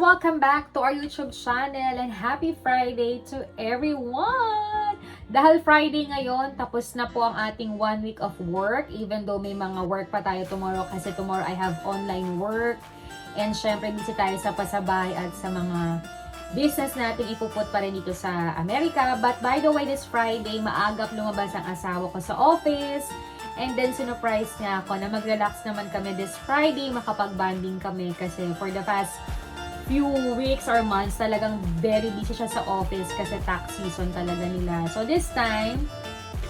welcome back to our YouTube channel and happy Friday to everyone! Dahil Friday ngayon, tapos na po ang ating 1 week of work, even though may mga work pa tayo tomorrow kasi tomorrow I have online work and syempre busy tayo sa pasabay at sa mga business natin ipuput pa rin dito sa Amerika. But by the way, this Friday, maagap lumabas ang asawa ko sa office. And then, sinurprise niya ako na mag-relax naman kami this Friday, makapag-banding kami kasi for the past few weeks or months, talagang very busy siya sa office kasi tax season talaga nila. So, this time,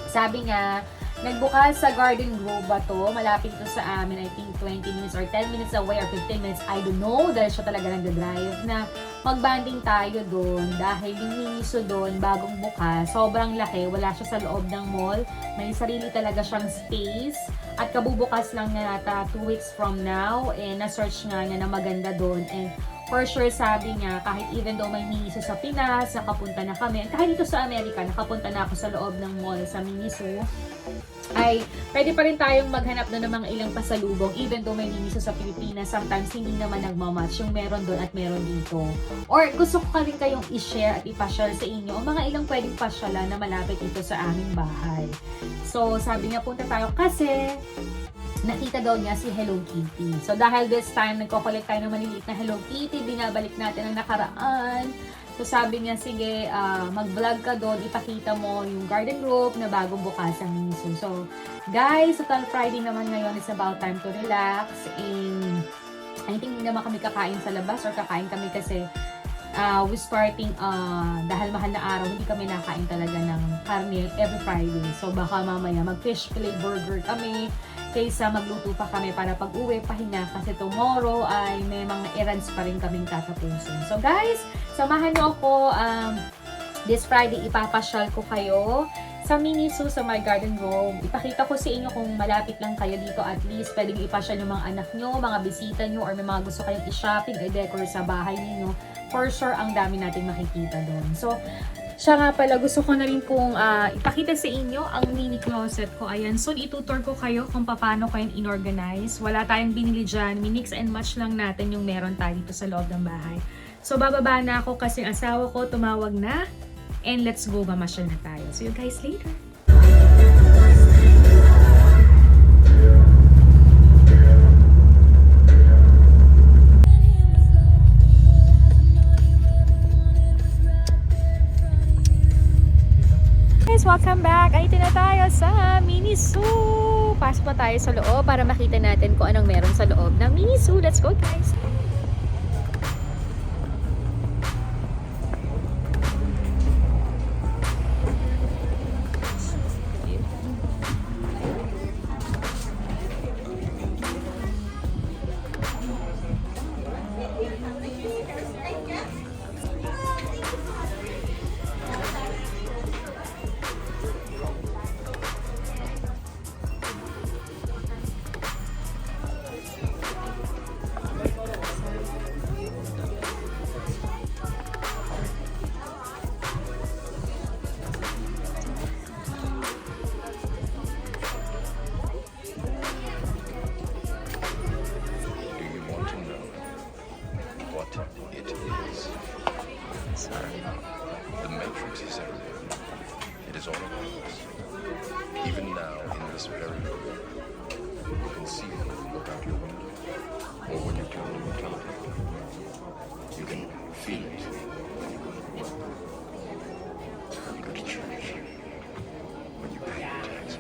sabi nga, nagbukas sa Garden Grove ba to? Malapit ito sa amin, I think 20 minutes or 10 minutes away or 15 minutes, I don't know, dahil siya talaga nagda-drive na mag-banding tayo doon dahil yung Miniso doon, bagong bukas, sobrang laki, wala siya sa loob ng mall, may sarili talaga siyang space at kabubukas lang niya nata 2 weeks from now and na-search nga niya na maganda doon and for sure sabi niya kahit even though may Miniso sa Pinas, nakapunta na kami, and kahit dito sa Amerika, nakapunta na ako sa loob ng mall sa Miniso, ay pwede pa rin tayong maghanap doon ng mga ilang pasalubong even though may Miniso sa Pilipinas, sometimes hindi naman nagmamatch yung meron doon at meron dito. Or gusto ko rin kayong i-share at ipasyal sa inyo ang mga ilang pwedeng pasyalan na malapit dito sa aming bahay. So sabi niya punta tayo kasi nakita daw niya si Hello Kitty. So dahil this time nagko-collect tayo ng maliliit na Hello Kitty, binabalik natin ang nakaraan. So sabi niya, sige, mag-vlog ka doon, ipakita mo yung Garden Grove na bagong bukas ang Miniso. So guys, total Friday naman ngayon, is about time to relax. And I think hindi naman kami kakain sa labas or kakain kami kasi we starting, dahil mahal na araw, hindi kami nakain talaga ng karne every Friday. So baka mamaya mag-fish fillet burger kami kaysa magluto pa kami para pag-uwi, pahinga kasi tomorrow ay may mga errands pa rin kaming tatapusin. So guys, samahan niyo ako this Friday, ipapasyal ko kayo sa Miniso, sa my Garden Grove. Ipakita ko sa inyo kung malapit lang kayo dito, at least pwedeng ipasyal yung mga anak nyo, mga bisita nyo, or may mga gusto kayong i-shopping, i-decor sa bahay niyo. For sure, ang dami natin makikita doon. So, siya nga pala, gusto ko na rin pong ipakita sa inyo ang mini closet ko. Ayan, so itutur ko kayo kung paano ko yun inorganize. Wala tayong binili dyan, minix and match lang natin yung meron tayo dito sa loob ng bahay. So bababa na ako kasi ang asawa ko tumawag na, and let's go, mamasyal na tayo. See you guys later! Welcome back! Ay, na tayo sa Miniso! Pasok na tayo sa loob para makita natin kung anong meron sa loob ng Miniso. Let's go, guys! The Matrix is everywhere. It is all around us. Even now, in this very moment, you can see it when you look out your window, or when you turn on the television. You can feel it when you go to work. You go to church. When you pay your taxes.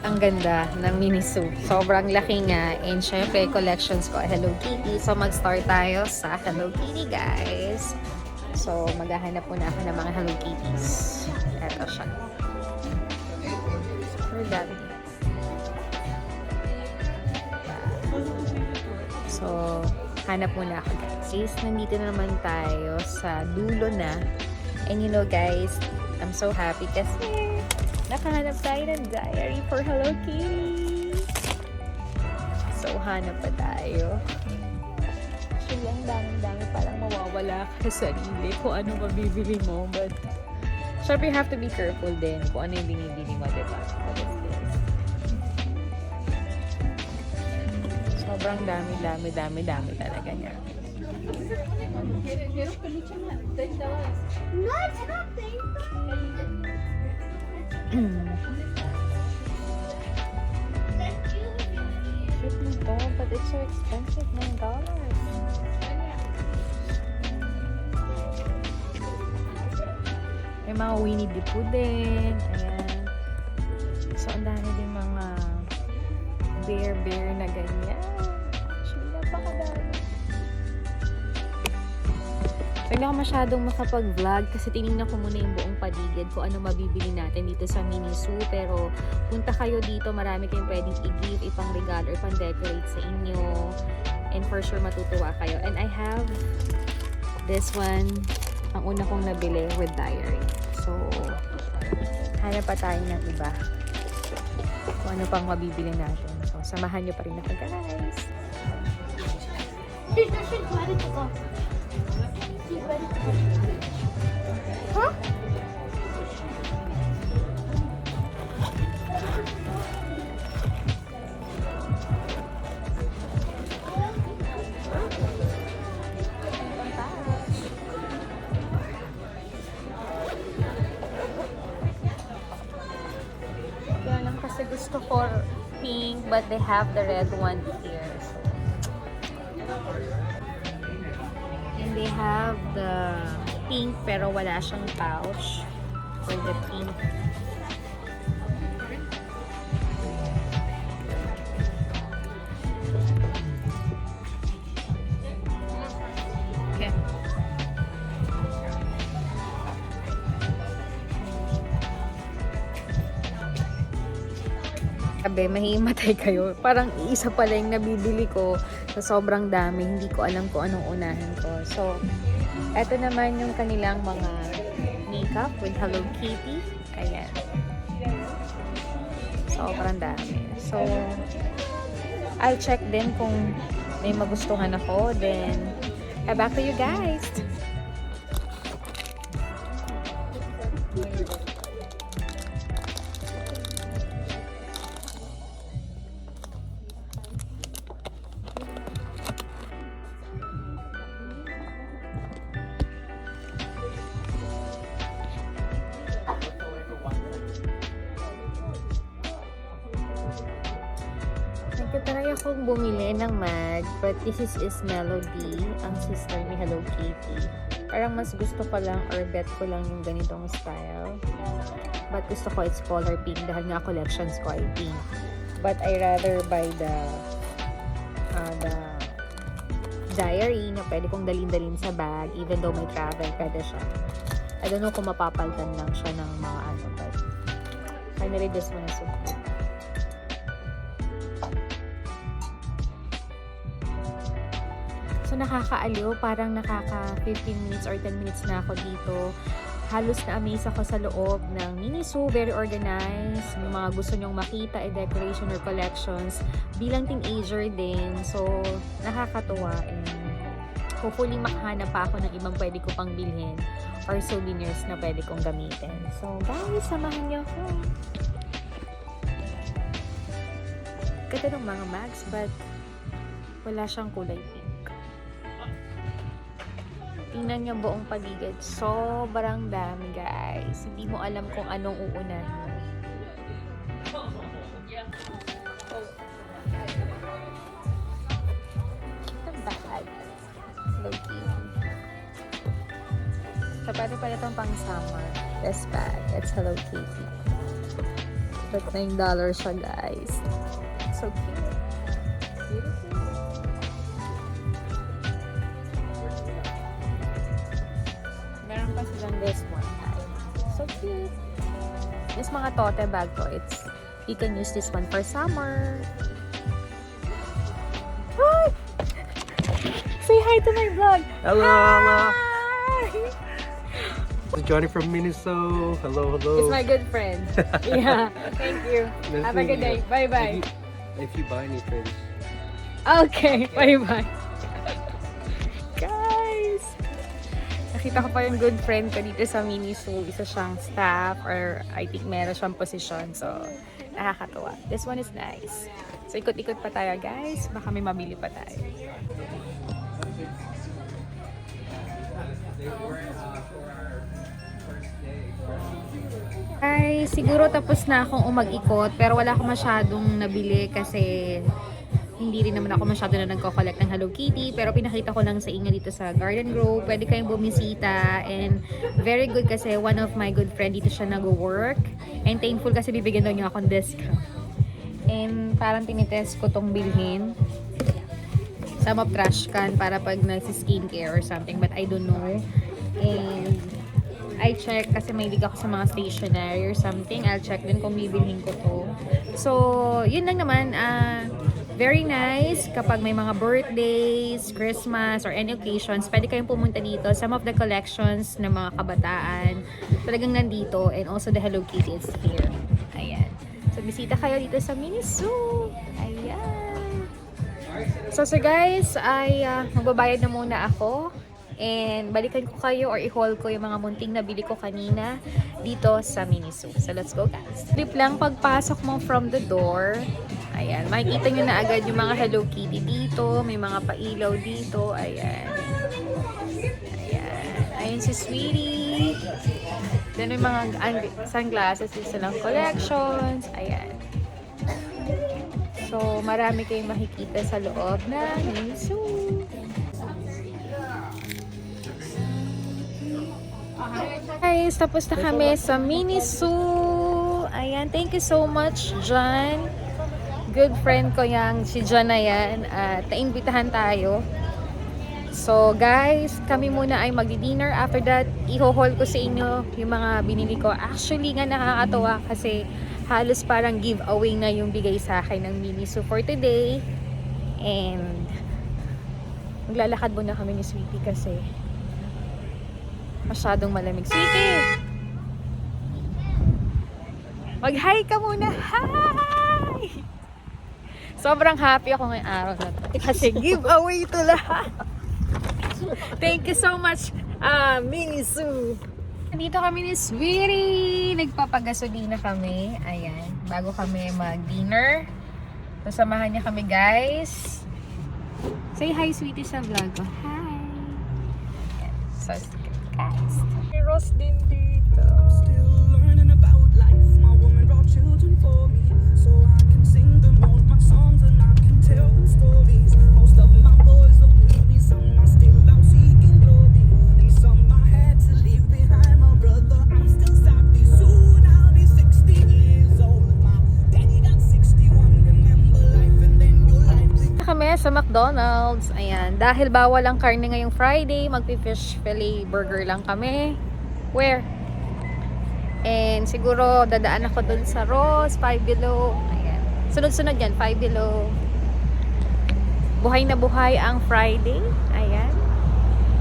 Ang ganda ng Miniso. Sobrang laki nga. And syempre, collections ko ay Hello Kitty. So, mag-start tayo sa Hello Kitty, guys. So, maghahanap muna ako ng mga Hello Kitties. Ito siya. Super dami. So, hanap muna ako, guys. Nandito na naman tayo sa dulo na. And you know, guys, I'm so happy kasi nakahanap tayo ng diary for Hello Kitty. So, hanap pa tayo. Actually, ang dami-dami parang mawawala ka sa sarili kung ano mabibili mo. But, syempre, you have to be careful din kung ano yung binibili mo, diba? What is this? Sobrang dami talaga niya. No, it's not Cute na to, but it's so expensive, $9. May mga Winnie the Pooh din. Ayan. So, ang dami din mga bear na ganyan. Actually, napakadami. So, hindi ako masyadong makapag-vlog kasi tinignan ko muna yung buong paligid kung ano mabibili natin dito sa Miniso. Pero, punta kayo dito, marami kayong pwedeng i-give, ipang-regalo, or pang-decorate sa inyo. And for sure, matutuwa kayo. And I have this one, ang una kong nabili with diary. So, hanap pa tayo ng iba. Kung ano pang mabibili natin. So, samahan nyo pa rin ako, guys. Huh? Kaya lang kasi gusto ko pink but they have the red one here. So, and they have the pink pero wala siyang pouch for the pink. Okay. Sabi, mahimatay kayo. Parang isa pala yung nabibili ko sa sobrang dami. Hindi ko alam kung anong unahin ko. So, eto naman yung kanilang mga makeup with Hello Kitty. Ayan. Sobrang dami. So, I'll check din kung may magustuhan ako. Then, back to you guys. Nagtatry akong bumili ng mag, but this is Melody, ang sister ni Hello Kitty. Parang mas gusto ko lang or bet ko lang yung ganitong style. But gusto ko it's color pink dahil nga collections ko ay pink. But I rather buy the diary na pwede kong dalhin-dalhin sa bag even though may travel, pwede siya. I don't know kung mapapalitan lang siya ng mga ano, but finally this one is so cute. So, nakakaaliw. Parang nakaka 15 minutes or 10 minutes na ako dito. Halos na-amaze ako sa loob ng Miniso. Very organized. May mga gusto nyong makita, decoration or collections. Bilang teenager din. So, nakakatuwa. And hopefully, makahanap pa ako ng ibang pwede ko pang bilhin or souvenirs na pwede kong gamitin. So, guys, samahan niyo ako. Ganda ng mga mags, but wala siyang kulay pink. Tingnan niyo buong paligid. Sobrang dami, guys. Hindi mo alam kung anong uunahin. Ito bag. Low-key. So, pwede pala itong pang summer. This bag. It's Hello Kitty. $39 siya, guys. So cute. Beautiful. Meron pa silang this one, guys. So cute. This mga tote bag to. You can use this one for summer. Hi! Say hi to my vlog. Hello, Hi! This is Johnny from Minnesota. Hello, hello. It's my good friend. Yeah. Thank you. Nice Have a good day. meeting you. Bye-bye. If you buy anything. Okay. Bye-bye. Guys! Nakita ko pa yung good friend ko dito sa Miniso. Isa siyang staff or I think meron siyang posisyon. So, nakakatuwa. This one is nice. So, ikot-ikot pa tayo, guys. Baka may mabili pa tayo. Ay, siguro tapos na akong umag-ikot pero wala akong masyadong nabili kasi hindi rin naman ako masyado na nagko-collect ng Hello Kitty, pero pinakita ko lang sa inyo dito sa Garden Grove. Pwede kayong bumisita and very good kasi one of my good friend dito siya nag-work and thankful kasi bibigyan daw niya akong discount. And parang tinitest ko tong bilhin. Some of trash can para pag nagsi-skincare or something, but I don't know. And I check kasi may lig ako sa mga stationery or something. I'll check din kung bibilhin ko to. So, yun lang naman. Very nice kapag may mga birthdays, Christmas, or any occasions. Pwede kayong pumunta dito. Some of the collections ng mga kabataan talagang nandito. And also the Hello Kitty is here. Ayan. So, bisita kayo dito sa Miniso. Ayan. So guys, ay magbabayad na muna ako. And balikan ko kayo or i-haul ko yung mga munting nabili ko kanina dito sa Miniso. So let's go, guys. Trip lang pagpasok mo from the door. Ayan, makikita nyo na agad yung mga Hello Kitty dito. May mga pailaw dito. Ayan. Ayan. Ayan si Sweetie. Then may mga sunglasses din silang collections. Ayan. So, marami kayong makikita sa loob ng Miniso. Guys, tapos na kami sa Miniso. Ayan, thank you so much, John. Good friend ko yang si John na yan. At naimbitahan tayo. So, guys, kami muna ay magdi-dinner. After that, i-haul ko sa inyo yung mga binili ko. Actually nga nakakatawa kasi halos parang giveaway na yung bigay sa akin ng Miniso for today. And maglalakad muna kami ni Sweetie kasi masyadong malamig. Sweetie! Mag-hi ka muna! Hi! Sobrang happy ako ngayong araw na to. Kasi giveaway ito lahat. Thank you so much, Miniso! Dito kami ni Sweetie. Nagpapagasolina kami. Ayan. Bago kami mag-dinner. Sasamahan niya kami, guys. Say hi, Sweetie, sa vlog ko. Hi. Ayan. So, guys. May Ross din dito. I'm still learning about life. My woman brought children for me, so I can sing them all my songs and I can tell them stories. Most of my boys are with me, some are still out seeking glory, and some I had to leave behind. My brother, I'm still happy. Soon I'll be 60 years old. My daddy got 61. Remember life and then your life. Kami sa McDonald's. Ayan. Dahil bawal ang karne ngayong Friday, magpi-fish fillet burger lang kami. Where? And siguro dadaan ako dun sa Ross, Five Below. Ayan. Sunod-sunod yan, Five Below. Buhay na buhay ang Friday. Ayan.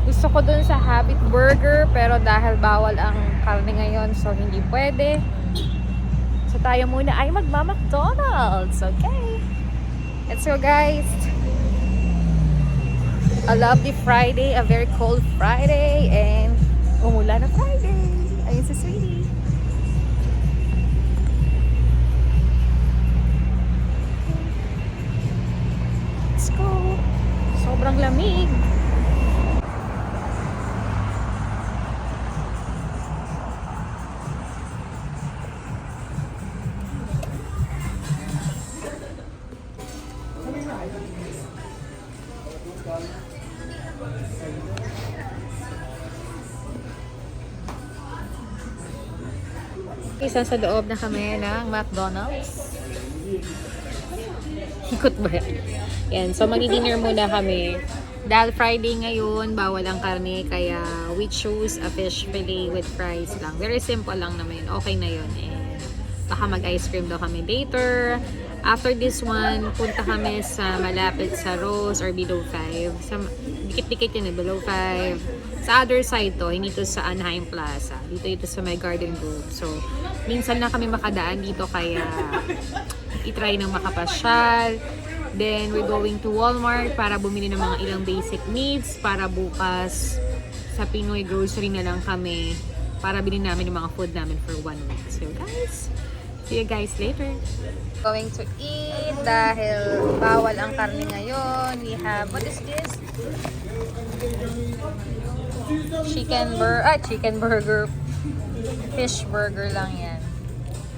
Gusto ko dun sa Habit Burger, pero dahil bawal ang karne ngayon, so hindi pwede. So tayo muna ay magma-McDonald's. Okay. Let's go, guys. A lovely Friday, a very cold Friday, and umulan na Friday. Ayun si Sweetie. Let's go. Sobrang lamig. Isa sa loob na kami ng McDonald's. Ikot ba yan? Yan, so magdi-dinner muna kami. Dahil Friday ngayon, bawal ang karne, kaya we choose a fish fillet with fries lang. Very simple lang naman, okay na yun. And baka mag-ice cream daw kami later. After this one, punta kami sa malapit sa Rose or Below 5. Sa, dikit-dikit yun, Below 5. Sa other side to, hindi to sa Anaheim Plaza. Dito ito sa may Garden Grove. So, minsan na kami makadaan dito, kaya itry ng makapasyal. Then, we're going to Walmart para bumili ng mga ilang basic needs para bukas sa Pinoy grocery na lang kami para bilhin namin yung mga food namin for 1 week. So, guys, see you guys later. Going to eat dahil bawal ang karne ngayon. We have, what is this? Chicken burger. Fish burger lang yan.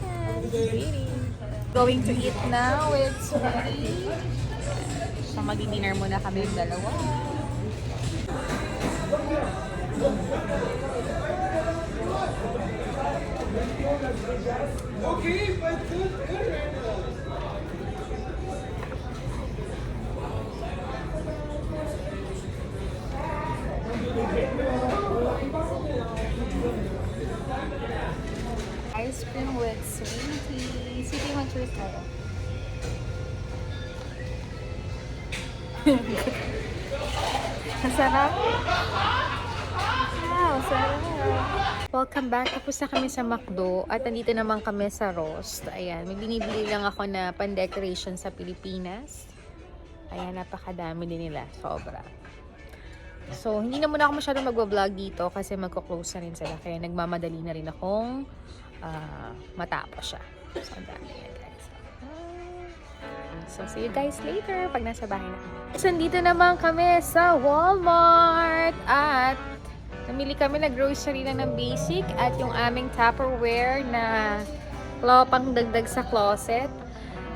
And sweetie. Going to eat now with sweetie. So, mag-dinner muna kami yung dalawa. Ice cream with sweetie. Sweetie, want to try it? Masarap. Wow, sarap. Welcome back. Tapos na kami sa McDo at nandito naman kami sa Roast. Ayan, may binibili lang ako na pan-decoration sa Pilipinas. Ayan, napakadami din nila. Sobra. So, hindi na muna ako masyadong mag-vlog dito kasi magko-close na rin sila. Kaya nagmamadali na rin akong matapos siya. So, ang dami yan, guys. So, see you guys later pag nasa bahay na kami. So, nandito naman kami sa Walmart at namili kami na grocery lang ng basic at yung aming Tupperware na pang dagdag sa closet.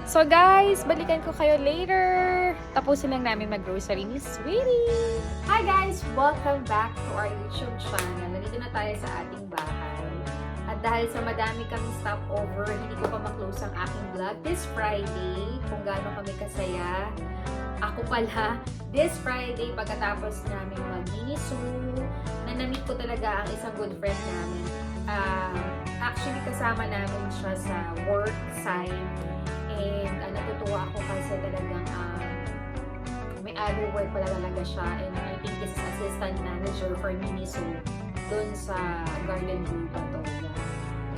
So guys, balikan ko kayo later. Tapusin lang namin mag-grocery ni Sweetie. Hi guys! Welcome back to our YouTube channel. Nandito na tayo sa ating bahay. At dahil sa madami kaming stopover, hindi ko pa ma-close ang aking vlog this Friday. Kung gaano kami kasaya. Ako pala, this Friday, pagkatapos namin mag-mini-zoo, na na-meet ko talaga ang isang good friend namin. Actually, kasama namin siya sa work side. And natutuwa ako kasi talagang may other work pala talaga siya. And I think this is assistant manager for mini-zoo doon sa Garden Grove, Patola.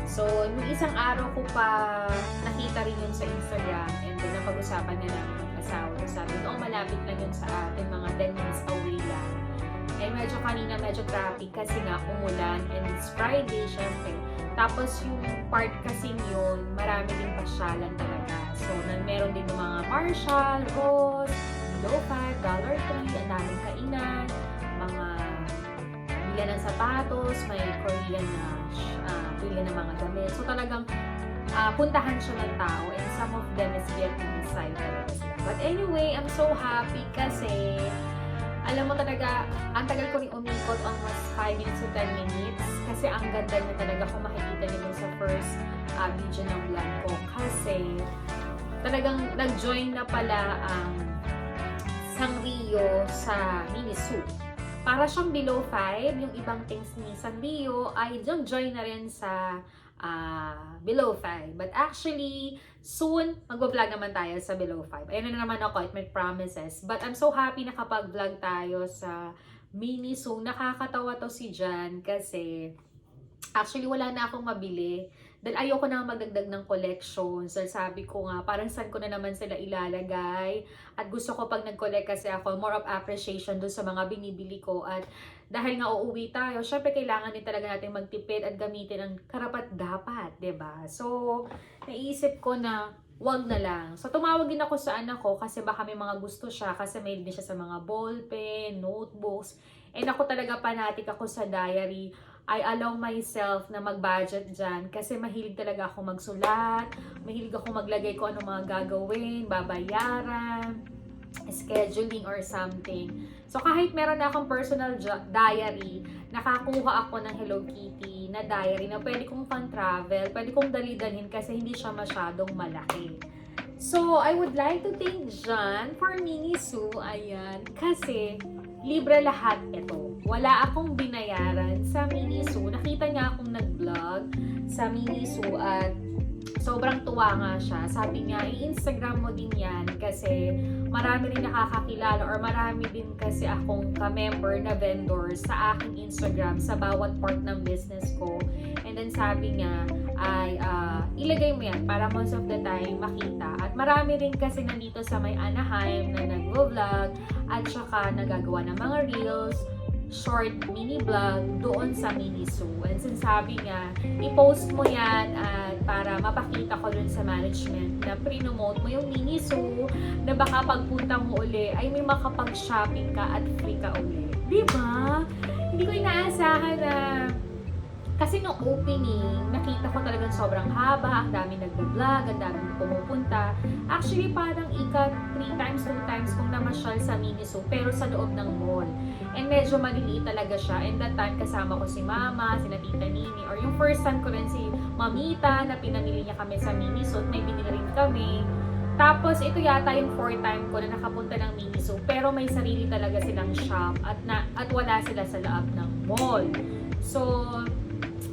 So, nung isang araw ko pa nakita rin yun sa Instagram and then napag-usapan na namin ng asawa. Sabi ko, malapit lang yun sa atin, mga 10 minutes away lang. Eh, medyo kanina medyo traffic kasi nga umulan and it's Friday, syempre. Tapos yung part kasing yun, marami din pasyalan talaga. So, meron din yung mga Marshall, Ross, Below 5, Dollar Tree, ang daming kainan, mga bilan ng sapatos, may Korean na bilan ng mga damit. So, talagang puntahan siya ng tao and some of them is Vietnamese side talaga sila. But anyway, I'm so happy kasi alam mo talaga, ang tagal ko rin umikot, almost 5 minutes to 10 minutes. Kasi ang ganda niya talaga kung makikita niyo dun sa first video ng vlog ko. Kasi talagang nag-join na pala ang Sanrio sa mini-zoo. Para siyang Below 5, yung ibang things ni Sanrio ay join na rin sa Below 5. But actually, soon, magbablog naman tayo sa Below 5. Ayan na naman ako, it may promises. But I'm so happy na kapag-vlog tayo sa mini. So, nakakatawa to si Jan kasi actually wala na akong mabili. Dahil ayoko na magdagdag ng collection. So, sabi ko nga, parang saan ko na naman sila ilalagay. At gusto ko pag nag-collect kasi ako, more of appreciation dun sa mga binibili ko. At dahil nga uuwi tayo, syempre kailangan din talaga natin magtipid at gamitin ang karapat-dapat, 'di ba? So, naisip ko na wag na lang. So, tumawag din ako sa anak ko kasi baka may mga gusto siya kasi may din siya sa mga ballpen, notebooks. And ako talaga fanatic ako sa diary. I allow myself na mag-budget dyan kasi mahilig talaga ako magsulat, mahilig ako maglagay ko anong mga gagawin, babayaran, scheduling or something. So kahit meron na akong personal diary, nakakuha ako ng Hello Kitty na diary na pwede kong pan-travel, pwede kong dali-dalhin kasi hindi siya masyadong malaki. So, I would like to thank John for Miniso. Ayan. Kasi, libre lahat ito. Wala akong binayaran sa Miniso. Nakita niya akong nag-vlog sa Miniso at sobrang tuwa nga siya. Sabi niya, i-Instagram mo din yan kasi marami rin nakakakilala or marami din kasi akong ka-member na vendor sa aking Instagram sa bawat part ng business ko. And then sabi niya, ay ilagay mo yan para most of the time makita. At marami rin kasi nandito sa may Anaheim na nag-vlog at saka nagagawa ng mga reels, short mini vlog doon sa Miniso. And sinasabi niya, i-post mo yan at para mapakita ko dun sa management na pre-nomote mo yung Miniso na baka pagpunta mo uli ay may makapag-shopping ka at free ka uli. Diba? Hindi ko inaasahan na kasi nung opening, nakita ko talagang sobrang haba, ang dami nagbo-vlog, ang dami pumupunta. Actually, parang 3 times, 2 times kung namasyal sa Miniso, pero sa loob ng mall. And medyo maliliit talaga siya. And that time, kasama ko si Mama, si Tita Nini, or yung first time ko rin si Mamita, na pinamili niya kami sa Miniso, at may binili rin kami. Tapos, ito yata yung 4th time ko na nakapunta ng Miniso, pero may sarili talaga silang shop at wala sila sa loob ng mall. So,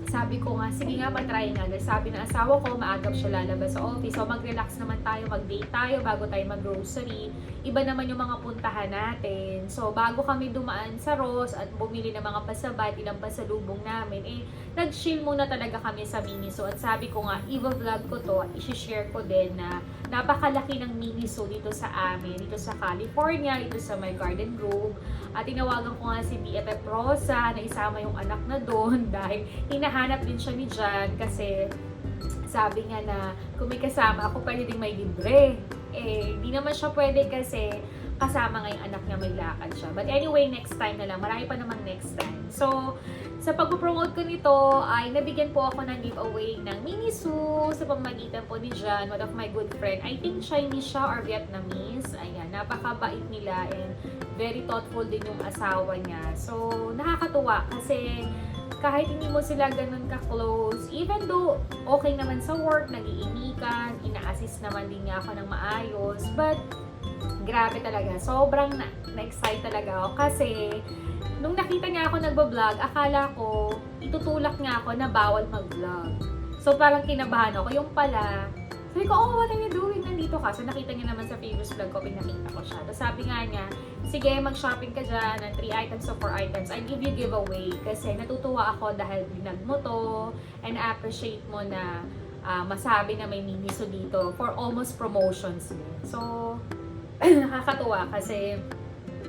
sabi ko nga, sige nga, matry nga. Dahil sabi ng asawa ko, maagap siya lalabas sa office. So, mag-relax naman tayo, mag-date tayo bago tayo mag-grocery. Iba naman yung mga puntahan natin. So, bago kami dumaan sa Ross at bumili ng mga pasabay, ilang pasalubong namin, nag-chill muna talaga kami sa Miniso. At sabi ko nga, i-vlog ko to at i-share ko din na napakalaki ng Miniso dito sa amin, dito sa California, dito sa my Garden Grove. At tinawagan ko nga si BFF Rosa na isama yung anak na doon dahil hinahanap din siya ni John kasi sabi nga na kung may kasama ako pwede din may libre. Di naman siya pwede kasi kasama nga yung anak niya, may lakad siya. But anyway, next time na lang. Marami pa namang next time. So, sa pag-promote ko nito ay nabigyan po ako ng giveaway ng Miniso sa pamamagitan po ni John, one of my good friend. I think Chinese siya or Vietnamese. Ayan, napakabait nila and very thoughtful din yung asawa niya. So, nakakatuwa kasi kahit hindi mo sila ganun ka-close, even though okay naman sa work, nag-iinikan, ina-assist naman din niya ako ng maayos, but grabe talaga, sobrang na-excite talaga ako kasi nung nakita niya ako nagbablog, akala ko itutulak niya ako na bawal mag-vlog. So parang kinabahan ako, yung pala, sabi ko, oh, what are you doing? Nandito ka. So nakita niya naman sa previous vlog ko, pinakita ko siya. Tapos sabi nga niya, sige, mag-shopping ka dyan ng 3 items o 4 items. I give you giveaway kasi natutuwa ako dahil binag mo to and appreciate mo na masabi na may Miniso dito for almost promotions din. So, nakakatuwa kasi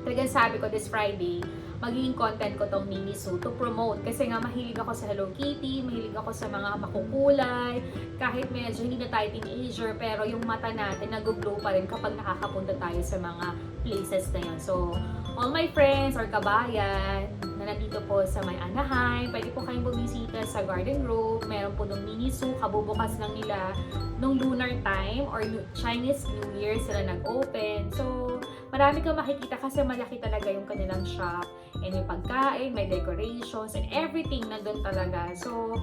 talagang sabi ko this Friday, magiging content ko tong Miniso to promote kasi nga mahilig ako sa Hello Kitty, mahilig ako sa mga makukulay, kahit medyo hindi na tayo teenager pero yung mata natin nag-glow pa rin kapag nakakapunta tayo sa mga places na yun. So, all my friends or kabayan na nandito po sa may Anaheim, pwede po kayong bumisita sa Garden Grove, meron po nung Miniso, kabubukas lang nila nung lunar time or Chinese New Year sila nag-open. So, marami kang makikita kasi malaki talaga yung kanilang shop. And may pagkain, may decorations, and everything nandun talaga. So,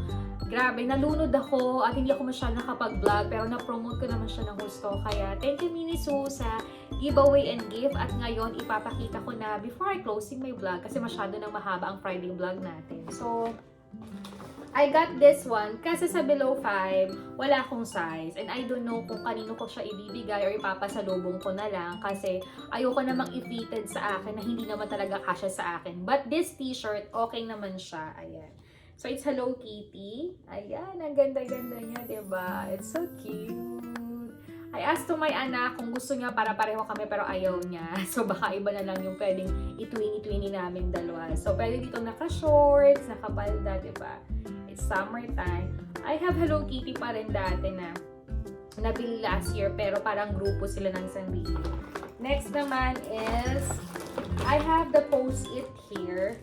grabe, nalunod ako at hindi ako masyadong nakapag-vlog pero na-promote ko naman siya ng gusto. Kaya, thank you Miniso sa giveaway and gift. At ngayon, ipapakita ko na before I closing my vlog kasi masyado nang mahaba ang Friday vlog natin. So, I got this one kasi sa below 5, wala akong size. And I don't know kung kanino ko siya ibibigay or ipapasalubong ko na lang kasi ayoko namang i-fitted sa akin na hindi naman talaga kasya sa akin. But this t-shirt, okay naman siya. Ayan. So, it's Hello Kitty. Ayan, ang ganda-ganda niya, diba? It's so cute. I asked to my anak kung gusto niya para pareho kami pero ayaw niya. So, baka iba na lang yung pwedeng itwini-twini namin dalawa. So, pwede dito naka-shorts, naka-balda, diba? It's summertime. I have Hello Kitty pa rin dati na nabili last year pero parang grupo sila ng sarili. Next naman is I have the Post-it here.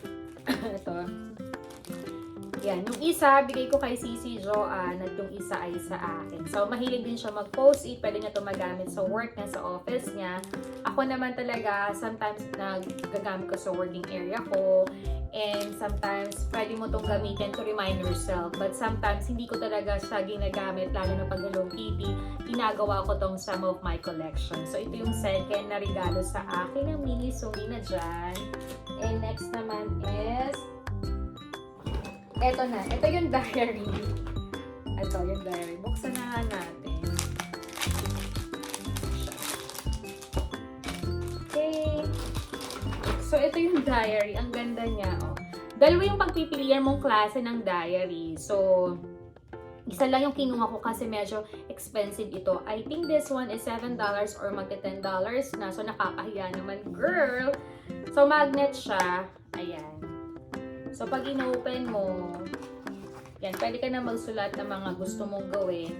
Ito. Yan. Yung isa, bigay ko kay Sisi Joanne at yung isa ay sa akin. So, mahilig din siya mag-Post-it. Pwede niya ito magamit sa work niya, sa office niya. Ako naman talaga, sometimes nagagamit ko sa working area ko. And sometimes, pwede mo itong gamitin to remind yourself. But sometimes, hindi ko talaga siya ginagamit, lalo na pag Hello Kitty. Ginagawa ko tong some of my collection. So, ito yung second na regalo sa akin ng Miniso na dyan. And next naman is, eto na. Ito yung diary. Ito yung diary. Buksan na nga natin. Okay. So, ito yung diary. Ang ganda niya, oh. Dalawa yung pagpipilian mong klase ng diary. So, isa lang yung kinuha ko kasi medyo expensive ito. I think this one is $7 or magti $10 na. So, nakakahiya naman, girl. So, magnet siya. Ayan. So, pag in-open mo, yan, pwede ka na magsulat ng mga gusto mong gawin.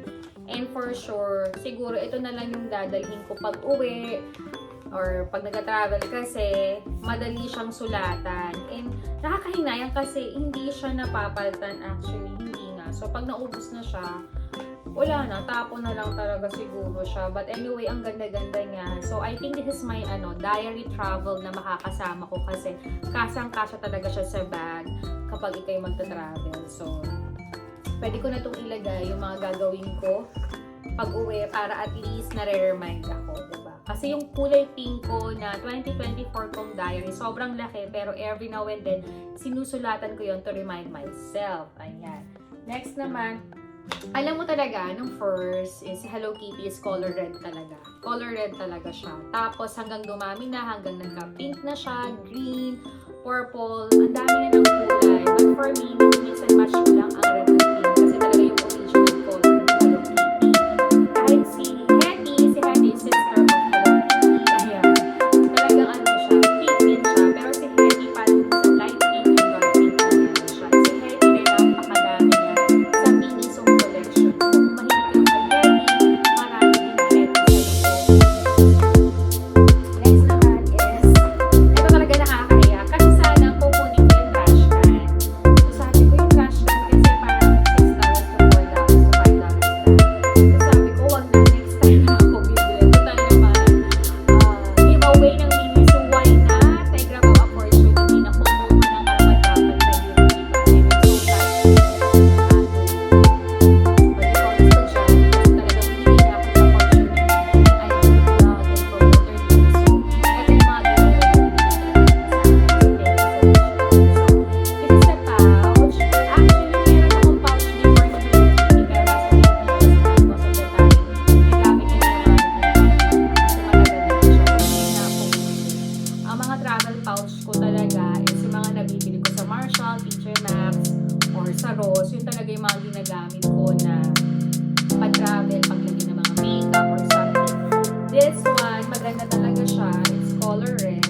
And for sure, siguro ito na lang yung dadalhin ko pag uwi or pag nag-travel kasi madali siyang sulatan. And nakakahinayang kasi hindi siya napapaltan actually, hindi nga. So pag naubos na siya, wala na, tapon na lang talaga siguro siya. But anyway, ang ganda-ganda niya. So I think this is my diary travel na makakasama ko kasi kasang-kasya talaga siya sa bag kapag ikay magta-travel. So pwede ko na itong ilagay yung mga gagawin ko pag uwi para at least nare-remind ako, diba? Kasi yung kulay pink ko na 2024 kong diary, sobrang laki pero every now and then, sinusulatan ko yon to remind myself. Ayan. Next naman, alam mo talaga, nung first, si Hello Kitty is color red talaga. Color red talaga siya. Tapos hanggang dumami na, hanggang nagka-pink na siya, green, purple, ang dami na ng kulay. But for me, mix and match ko lang ang red at pink kasi talaga yung original color ng Hello Kitty. Kahit si Hetty is sister of Hello Kitty. Ayan. Talagang ano siya, pink din siya. Pero si Hetty parang sa light pink and dark pink na yan siya. Si Hetty rin napakadami niya sa Miniso collection. So, kung mahilig ka kay Hetty, marami din Hetty sa loob. Next naman is, ito talaga nakakahiya. Kasi sana kukunin ko yung trash can. So, sabi ko yung trash can kasi parang $6 to $4 to $5 na. So, sabi ko, wag na next time na ako bibili. Total naman, giveaway ng Miniso, why not? I grab ang opportunity na kumuha ng karapat-dapat na yun. I'm so touched. But ikaw gusto siya, kasi talagang hindi na ako ng opportunity. I vlog and promote their Miniso. Ito yung mga giveaway na binibigay nila sa akin. So, this is the pouch. Actually, meron akong pouch before na Hello Kitty, pero nasa Pilipinas na most of the time. Nagamit ko na naman kasi matagal na siya. Hindi na ako bumili. Ang mga travel pouch ko talaga is yung mga nabibili ko sa Marshall, TJ Maxx, or sa Ross. Yun talaga yung mga ginagamit ko na pag-travel, paglagay ng mga makeup or something. This one, maganda talaga siya. It's color red.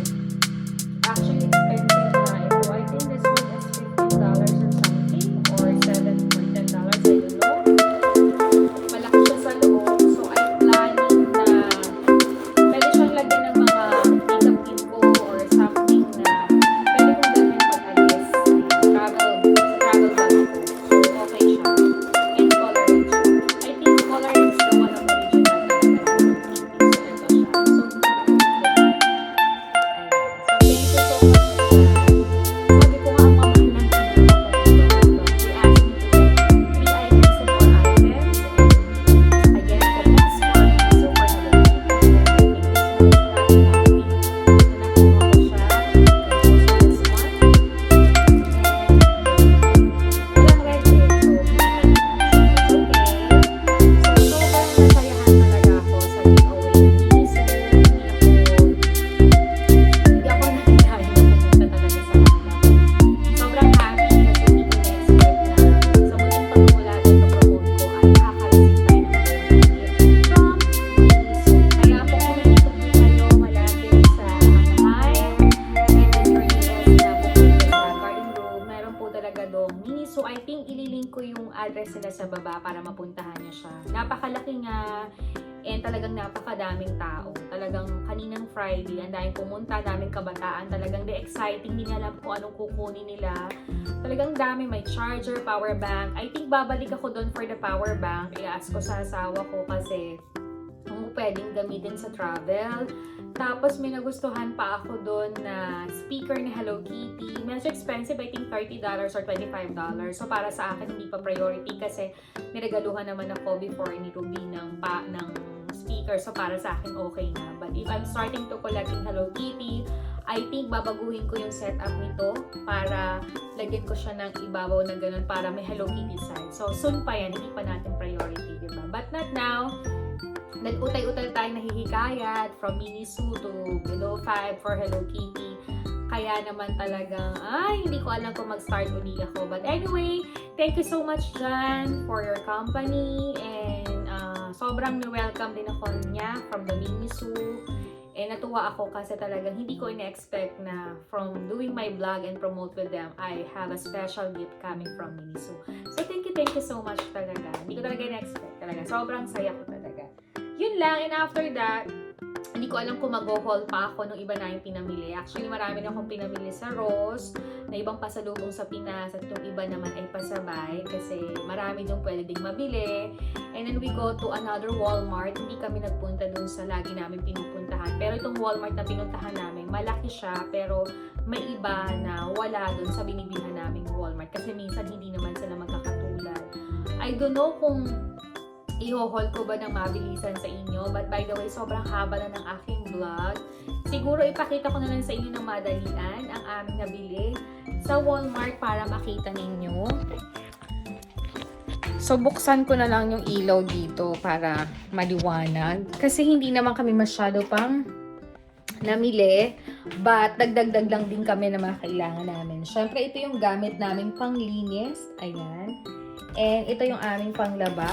Actually, expensive na ito. I think this one is $15 or something or $7 or $10. I don't know. Malaki siya sa loob. So, I'm planning na pwede siyang lagyan ng mga makeup kit ko or something na pwede kong dalhin pag alis. Travel bag ko. So, okay siya. And color red siya. I think color red is the one of original talaga ng Hello Kitty. So, ito siya. So, ayan. So, thank you so much. Sabi ko nga, ang mamahal ng pinagawa ko dito. They asked me to get 3 items and 4 items. And again, the best for me is so for Hello Kitty. And I think this one is happy na nakuha ko siya. And also this one. And walang red eh. So, it's okay. So, sobrang nasayahan talaga ako sa giveaway ng Miniso. Hindi ako nakikaya na pumunta talaga sa kanila. Sobrang happy kasi hindi ko na-expect na sa muling pagmumula at promote ko ay nakaka-receive tayo ng mga gift from Miniso. Kaya po kung nandito po kayo malapit sa Anaheim and then for US na pupunta sa Garden Grove, meron po talaga doong Miniso. I think ililink ko yung address nila sa baba para mapuntahan niya siya. Napakalaki nga and talagang napakadaming tao. Talagang kaninang Friday, ang daming pumunta, daming kabataan. Talagang exciting, hindi alam kung anong kukunin nila. Talagang dami, may charger, power bank. I think babalik ako doon for the power bank. I-ask ko sa asawa ko kasi ang pwedeng gamitin sa travel. Tapos may nagustuhan pa ako doon na speaker ni Hello Kitty. Medyo expensive, I think $30 or $25. So para sa akin hindi pa priority kasi niregaluhan naman ako before ni Ruby ng speaker. So para sa akin okay na. But if I'm starting to collecting Hello Kitty, I think babaguhin ko yung setup nito para lagyan ko siya ng ibabaw na ganun para may Hello Kitty side. So soon pa yan, hindi pa natin priority, diba? But not now. Nag-utay-utay tayong nahihikayat from Miniso to Below 5 for Hello Kitty. Kaya naman talagang, hindi ko alam kung mag-start uli ako. But anyway, thank you so much, Jan, for your company. And sobrang welcome din ako niya from the Miniso. And natuwa ako kasi talagang hindi ko ina-expect na from doing my vlog and promote with them, I have a special gift coming from Miniso. So thank you so much talaga. Hindi ko talaga ina-expect talaga. Sobrang saya ko talaga. Yun lang, and after that, hindi ko alam kung mag-haul pa ako nung iba na yung pinamili. Actually, marami na akong pinamili sa Ross, na ibang pasalubong sa Pinas, at yung iba naman ay pasabay kasi marami dong pwede ding mabili. And then we go to another Walmart. Hindi kami nagpunta dun sa lagi namin pinupuntahan. Pero itong Walmart na pinuntahan namin, malaki siya, pero may iba na wala dun sa binibilhan naming Walmart. Kasi minsan hindi naman sila magkakatulad. I don't know kung i-haul ko ba ng mabilisan sa inyo. But by the way, sobrang haba na ng aking vlog. Siguro ipakita ko na lang sa inyo ng madalian ang aming nabili sa Walmart para makita ninyo. So, buksan ko na lang yung ilaw dito para maliwanag. Kasi hindi naman kami masyado pang namili. But, dagdag lang din kami na mga kailangan namin. Siyempre, ito yung gamit namin panglinis. Ayan. And ito yung aming panglaba.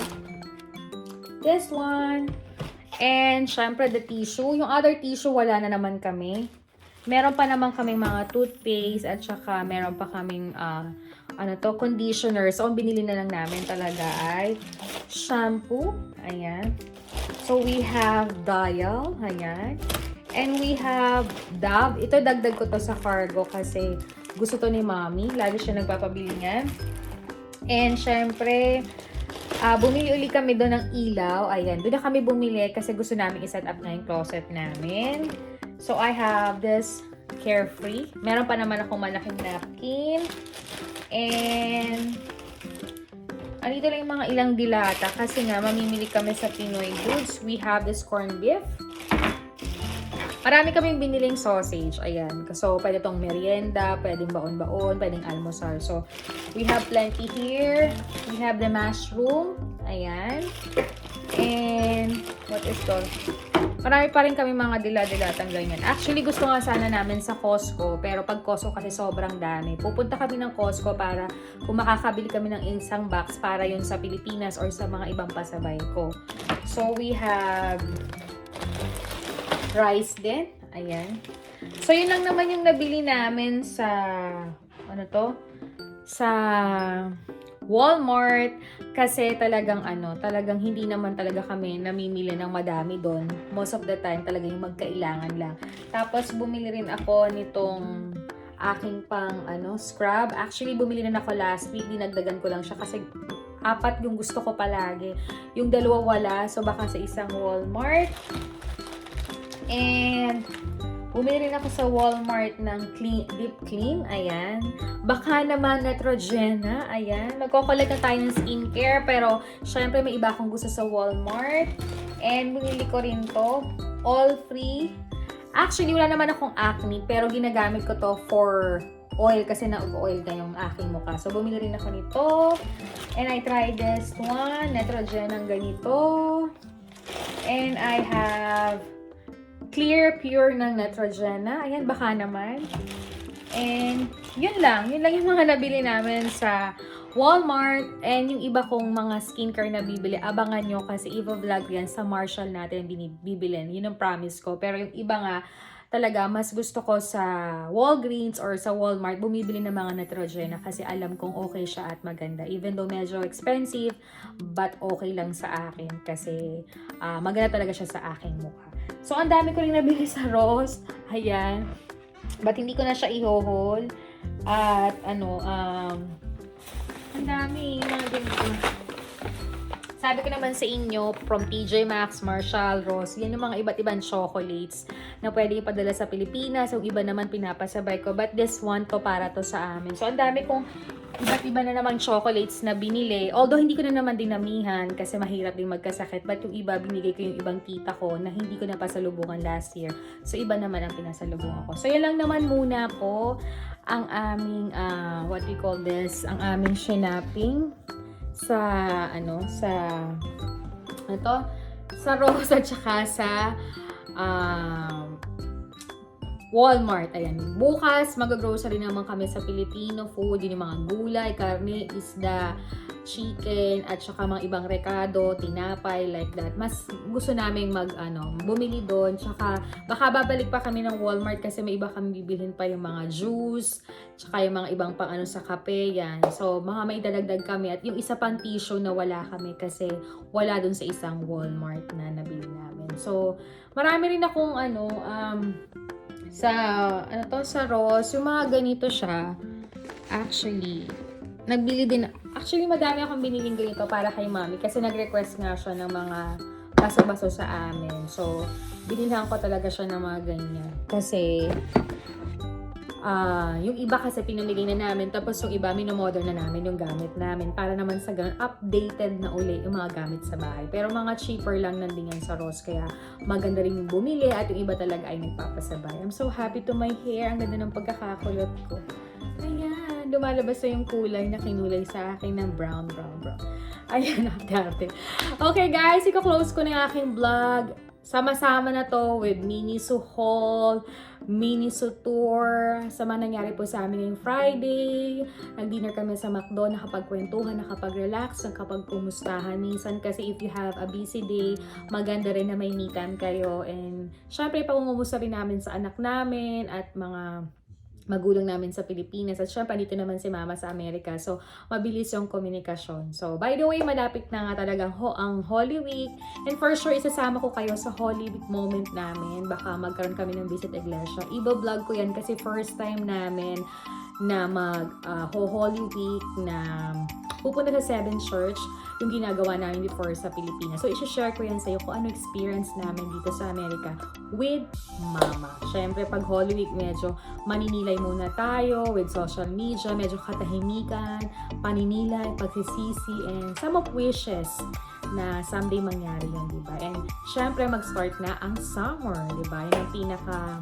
This one. And, syempre, the tissue. Yung other tissue, wala na naman kami. Meron pa naman kaming mga toothpaste at saka meron pa kaming, conditioner. So, ang binili na lang namin talaga ay shampoo. Ayan. So, we have Dial. Ayan. And we have Dove. Ito, dagdag ko to sa cargo kasi gusto to ni Mommy. Lagi siya nagpapabili niyan. And, syempre, bumili uli kami doon ng ilaw. Ayan, doon na kami bumili kasi gusto namin i-set up na yung closet namin. So, I have this Carefree. Meron pa naman akong malaking napkin. And, andito lang yung mga ilang dilata kasi nga, mamimili kami sa Pinoy Goods. We have this corned beef. Marami kaming biniling sausage. Ayan. So, pwede tong merienda, pwedeng baon-baon, pwedeng almusal. So, we have plenty here. We have the mushroom. Ayan. And, what is this? Marami pa rin kami mga dila-dilatang ganyan. Actually, gusto nga sana namin sa Costco. Pero pag Costco kasi sobrang dami. Pupunta kami ng Costco para kung makakabili kami ng isang box para yun sa Pilipinas or sa mga ibang pasabay ko. So, we have rice din. Ayan. So, yun lang naman yung nabili namin sa, sa Walmart. Kasi talagang talagang hindi naman talaga kami namimili ng madami doon. Most of the time, talagang yung magkailangan lang. Tapos, bumili rin ako nitong aking pang, scrub. Actually, bumili rin ako last week. Dinagdagan ko lang siya kasi 4 yung gusto ko palagi. Yung 2 wala. So, baka sa isang Walmart. And, bumili rin ako sa Walmart ng Deep Clean. Ayan. Baka naman Neutrogena. Ayan. Magko-collect na tayo ng skincare. Pero, syempre, may iba akong gusto sa Walmart. And, bumili ko rin to. All free. Actually, wala naman akong acne. Pero, ginagamit ko to for oil. Kasi na-oil na yung aking mukha. So, bumili rin ako nito. And, I tried this one. Neutrogena ng ganito. And, I have Clear Pure ng Neutrogena. Ayan, baka naman. And, yun lang. Yun lang yung mga nabili namin sa Walmart. And yung iba kong mga skincare na bibili, abangan nyo kasi i-vlog yan sa Marshall natin bibilin. Yun ang promise ko. Pero yung iba nga, talaga, mas gusto ko sa Walgreens or sa Walmart, bumibili ng mga Neutrogena kasi alam kong okay siya at maganda. Even though medyo expensive, but okay lang sa akin kasi maganda talaga siya sa aking mukha. So, ang dami ko rin nabili sa Ross. Ayan. But hindi ko na siya i-haul. At, ang dami. Mga ganito. Sabi ko naman sa inyo, from TJ Maxx, Marshall, Ross, yan yung mga iba't ibang chocolates na pwede ipadala sa Pilipinas. Yung iba naman pinapasabay ko. But this one to para to sa amin. So, ang dami kong iba't iba na namang chocolates na binili. Although, hindi ko na naman dinamihan kasi mahirap din magkasakit. But yung iba, binigay ko yung ibang tita ko na hindi ko na pasalubungan last year. So, iba naman ang pinasalubungan ko. So, yan lang naman muna po ang aming, what we call this, ang aming shopping sa Ross at saka sa Walmart. Ayan. Bukas, mag-grocery naman kami sa Filipino food. Yun yung mga gulay, karne, isda, chicken, at saka mga ibang rekado, tinapay, like that. Mas gusto namin bumili doon. Tsaka, baka babalik pa kami ng Walmart kasi may iba kami bibilhin pa yung mga juice, tsaka yung mga ibang pang sa kape, yan. So, mga maidadagdag kami. At yung isa pang tissue na wala kami kasi wala doon sa isang Walmart na nabili namin. So, marami rin akong sa Ross, yung mga ganito siya, actually, madami akong biniling ganito para kay mami kasi nag-request nga siya ng mga baso-baso sa amin. So, binilhan ko talaga siya ng mga ganyan. Kasi, yung iba kasi pinamigay na namin, tapos yung iba minomodern na namin yung gamit namin para naman sa ganun, updated na uli yung mga gamit sa bahay. Pero mga cheaper lang nandun yan sa Ross, kaya maganda rin yung bumili at yung iba talaga ay nagpapasabay. I'm so happy to my hair. Ang ganda ng pagkakakulot ko. Ayan, lumalabas na yung kulay na kinulay sa akin ng brown. Ayan, ate. Okay guys, iko-close ko na yung aking vlog. Sama-sama na to with Miniso haul, Miniso tour, sa mga nangyari po sa amin ngayong Friday. Nag-dinner kami sa McDo, nakapagkwentuhan, nakapag-relax, nakapag-kumustahan. Minsan kasi if you have a busy day, maganda rin na may me time kayo. And syempre, pangungumusta rin namin sa anak namin at mga magulang namin sa Pilipinas. At syempre, dito naman si Mama sa Amerika. So, mabilis yung komunikasyon. So, by the way, malapit na nga talagang ang Holy Week. And for sure, isasama ko kayo sa Holy Week moment namin. Baka magkaroon kami ng visit iglesia. Iba-vlog ko yan kasi first time namin na Holy Week na pupunta sa Seven Church, yung ginagawa namin before sa Pilipinas. So, isi-share ko yan sa iyo kung ano experience namin dito sa Amerika with Mama. Syempre, pag Holy Week, medyo maninilay muna tayo with social media, medyo katahimikan, paninilay, pagsisisi, and some of wishes na someday mangyari yan, diba? And syempre, mag-start na ang summer, diba? Yan ang pinaka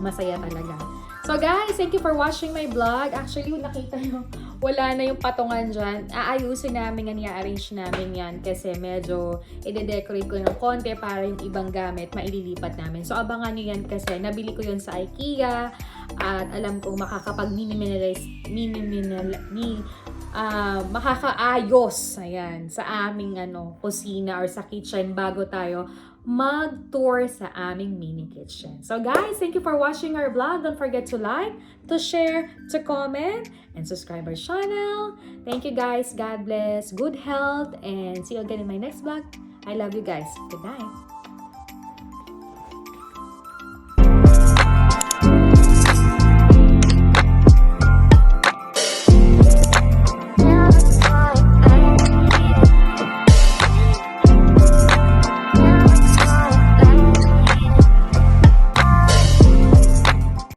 masaya talaga. So guys, thank you for watching my vlog. Actually, nakita nyo, wala na yung patungan dyan. Aayusin namin yan, i-arrange namin yan kasi medyo i-decorate ko ng konti para yung ibang gamit maililipat namin. So abangan nyo yan kasi nabili ko yun sa IKEA at alam kong makakaayos ayan, sa aming kusina or sa kitchen bago tayo mag-tour sa aming mini kitchen. So guys, thank you for watching our vlog. Don't forget to like, to share, to comment, and subscribe our channel. Thank you guys. God bless. Good health. And see you again in my next vlog. I love you guys. Good night.